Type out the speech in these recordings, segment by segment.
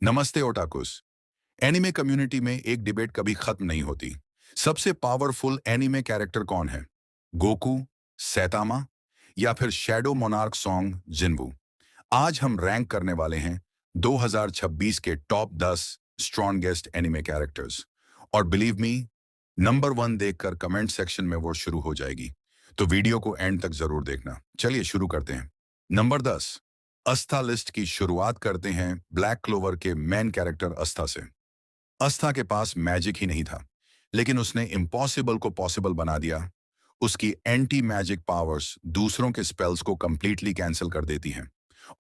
नमस्ते ओटाकुस। Anime community में एक डिबेट कभी खत्म नहीं होती। सबसे पावरफुल एनिमे कैरेक्टर कौन है? गोकू, सैतामा या फिर शैडो मोनार्क सॉन्ग जिनवू? आज हम रैंक करने वाले हैं 2026 के टॉप 10 स्ट्रॉन्गेस्ट एनिमे कैरेक्टर्स। और बिलीव मी, नंबर 1 देखकर कमेंट सेक्शन में वो शुरू हो जाएगी। तो वीडियो को एंड तक जरूर देखना। चलिए शुरू करते हैं। नंबर 10, अस्था। लिस्ट की शुरुआत करते हैं ब्लैक क्लोवर के मेन कैरेक्टर अस्था से। अस्था के पास मैजिक ही नहीं था, लेकिन उसने इम्पॉसिबल को पॉसिबल बना दिया। उसकी एंटी मैजिक पावर्स दूसरों के स्पेल्स को कंप्लीटली कैंसिल कर देती हैं,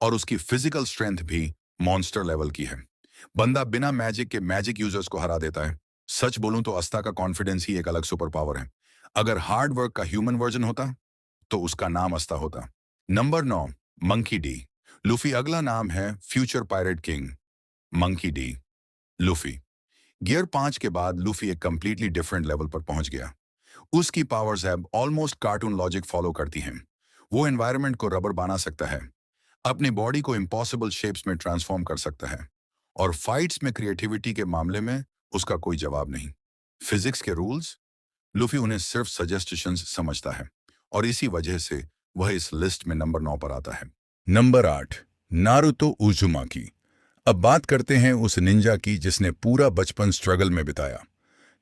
और उसकी फिजिकल स्ट्रेंथ भी मॉन्स्टर लेवल की है। बंदा बिना मैजिक के मैजिक यूजर्स को हरा देता है। सच बोलूं तो अस्था का कॉन्फिडेंस ही एक अलग सुपर पावर है। अगर हार्ड वर्क का ह्यूमन वर्जन होता तो उसका नाम अस्था होता। Number 9, monkey D. लूफी अगला नाम है future pirate king. Monkey D, Luffy. Gear 5 के बाद लूफी एक कंप्लीटली डिफरेंट लेवल पर पहुंच गया। उसकी पावर्स अब ऑलमोस्ट कार्टून लॉजिक फॉलो करती हैं। वो एनवायरनमेंट को रबर बना सकता है, अपनी बॉडी को इम्पॉसिबल शेप्स में ट्रांसफॉर्म कर सकता है, और फाइट्स में क्रिएटिविटी के मामले में उसका कोई जवाब नहीं। फिजिक्स के रूल्स, लूफी उन्हें सिर्फ सजेस्टेशंस समझता है, और इसी वजह से वह इस लिस्ट में नंबर 9 पर आता है। Number 8, Naruto उजुमाकी। अब बात करते हैं उस निंजा की जिसने पूरा बचपन स्ट्रगल में बिताया।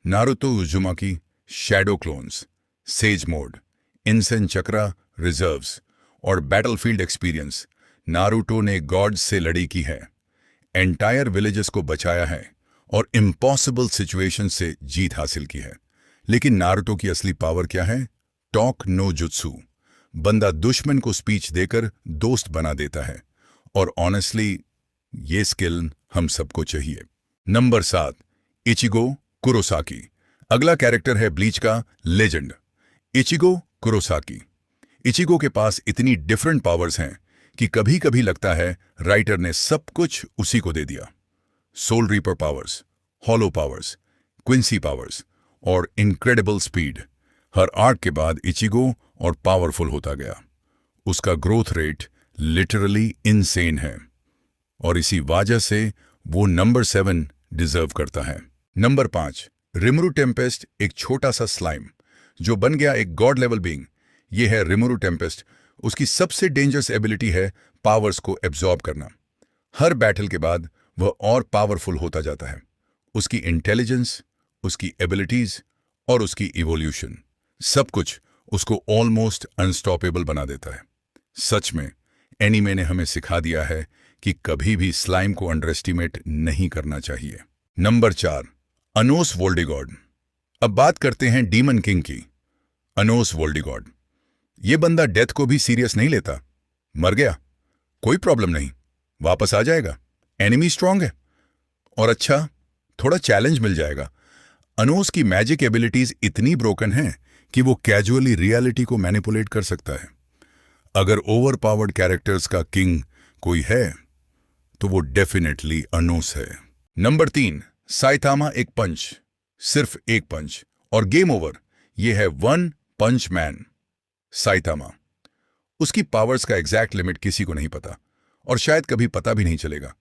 Naruto Uzumaki, shadow clones, sage mode, insane chakra, reserves और बैटलफील्ड एक्सपीरियंस। नारुतो ने गॉड्स से लड़ी की है, एंटायर विलेजेस को बचाया है और इम्पॉसिबल सिचुएशन से जीत हासिल की है। लेकिन नारुतो की असली पावर क्या है? टॉक नो जुत्सु। बंदा दुश्मन को स्पीच देकर दोस्त बना देता है, और ऑनेस्टली ये स्किल हम सबको चाहिए। Number 7, Ichigo Kurosaki. अगला कैरेक्टर है ब्लीच का लेजेंड, इचिगो कुरोसाकी। इचिगो के पास इतनी डिफरेंट पावर्स हैं कि कभी कभी लगता है राइटर ने सब कुछ उसी को दे दिया। Soul reaper powers, hollow powers, quincy powers और इनक्रेडिबल स्पीड। हर आर्क के बाद इचिगो और पावरफुल होता गया। उसका ग्रोथ रेट लिटरली इनसेन है, और इसी वजह से वो नंबर 7 डिजर्व करता है। Number 5, Rimuru Tempest. एक छोटा सा स्लाइम जो बन गया एक गॉड लेवल बीइंग। ये है रिमुरु टेम्पेस्ट। उसकी सबसे डेंजरस एबिलिटी है पावर्स को एब्जॉर्ब करना। हर बैटल के बाद वह और पावरफुल होता जाता है। उसकी इंटेलिजेंस, उसकी एबिलिटीज और उसकी इवोल्यूशन, सब कुछ उसको ऑलमोस्ट अनस्टॉपेबल बना देता है। सच में एनीमे ने हमें सिखा दिया है कि कभी भी स्लाइम को अंडर एस्टिमेट नहीं करना चाहिए। नंबर 4, अनोस वोल्डेगॉड। अब बात करते हैं डीमन किंग की। अनोस वोल्डेगॉड। ये बंदा डेथ को भी सीरियस नहीं लेता। मर गया, कोई प्रॉब्लम नहीं, वापस आ जाएगा। एनिमी स्ट्रांग है, और अच्छा, थोड़ा चैलेंज मिल जाएगा। अनोस की मैजिक एबिलिटीज इतनी ब्रोकन हैं कि वो कैजुअली रियलिटी को मैनिपुलेट कर सकता है। अगर ओवर पावर्ड कैरेक्टर्स का किंग कोई है तो वो डेफिनेटली अनोस है। Number 3, Saitama. एक पंच, सिर्फ एक पंच और गेम ओवर। ये है वन पंच मैन, साइतामा। उसकी पावर्स का एग्जैक्ट लिमिट किसी को नहीं पता, और शायद कभी पता भी नहीं चलेगा।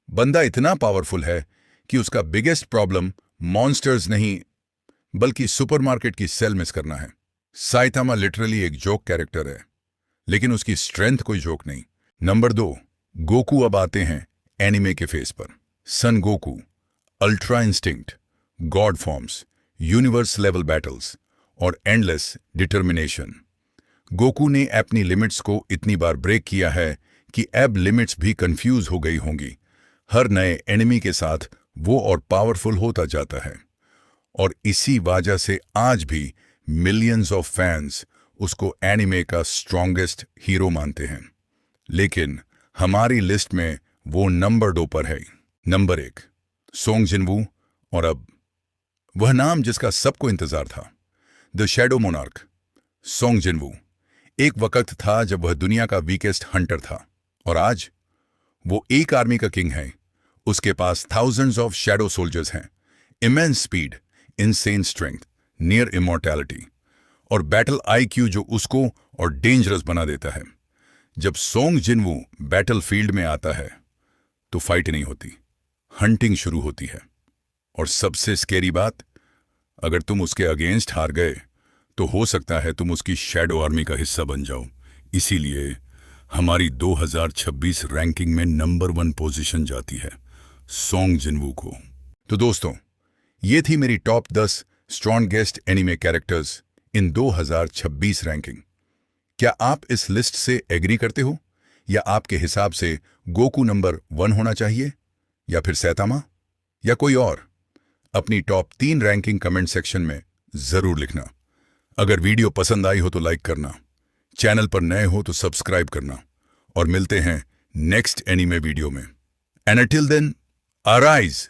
बंदा इतना पावरफुल है कि उसका बिगेस्ट प्रॉब्लम मॉन्स्टर्स नहीं बल्कि सुपरमार्केट की सेल मिस करना है। साइतामा लिटरली एक जोक कैरेक्टर है, लेकिन उसकी स्ट्रेंथ कोई जोक नहीं। Number 2, Goku. अब आते हैं एनिमे के फेस पर। Son Goku, ultra instinct, god forms, universe level battles और एंडलेस डिटर्मिनेशन। गोकू ने अपनी लिमिट्स को इतनी बार ब्रेक किया है कि अब लिमिट्स भी कंफ्यूज हो गई होंगी। हर नए एनिमी के साथ वो और पावरफुल होता जाता है, और इसी वजह से आज भी मिलियंस ऑफ फैंस उसको एनिमे का स्ट्रॉन्गेस्ट हीरो मानते हैं। लेकिन हमारी लिस्ट में वो नंबर 2 पर है। Number 1, song जिनवू। और अब वह नाम जिसका सबको इंतजार था, द शैडो मोनार्क, सोंग जिनवू। एक वक्त था जब वह दुनिया का वीकेस्ट हंटर था, और आज वो एक आर्मी का किंग है। उसके पास थाउजेंड्स ऑफ शैडो सोल्जर्स हैं, immense speed, insane strength, near immortality और बैटल आईक्यू जो उसको और डेंजरस बना देता है। जब सोंग जिनवू बैटल फील्ड में आता है तो फाइट नहीं होती, हंटिंग शुरू होती है। और सबसे स्केरी बात, अगर तुम उसके अगेंस्ट हार गए तो हो सकता है तुम उसकी शैडो आर्मी का हिस्सा बन जाओ। इसीलिए हमारी 2026 रैंकिंग में नंबर 1 पोजीशन जाती है सोंग जिनवू को। तो दोस्तों, ये थी मेरी top 10 strongest anime characters in 2026 ranking. क्या आप इस लिस्ट से एग्री करते हो, या आपके हिसाब से गोकू नंबर 1 होना चाहिए, या फिर सैतामा, या कोई और? अपनी टॉप 3 रैंकिंग कमेंट सेक्शन में जरूर लिखना। अगर वीडियो पसंद आई हो तो लाइक करना, चैनल पर नए हो तो सब्सक्राइब करना, और मिलते हैं नेक्स्ट एनीमे वीडियो में। And till then, arise!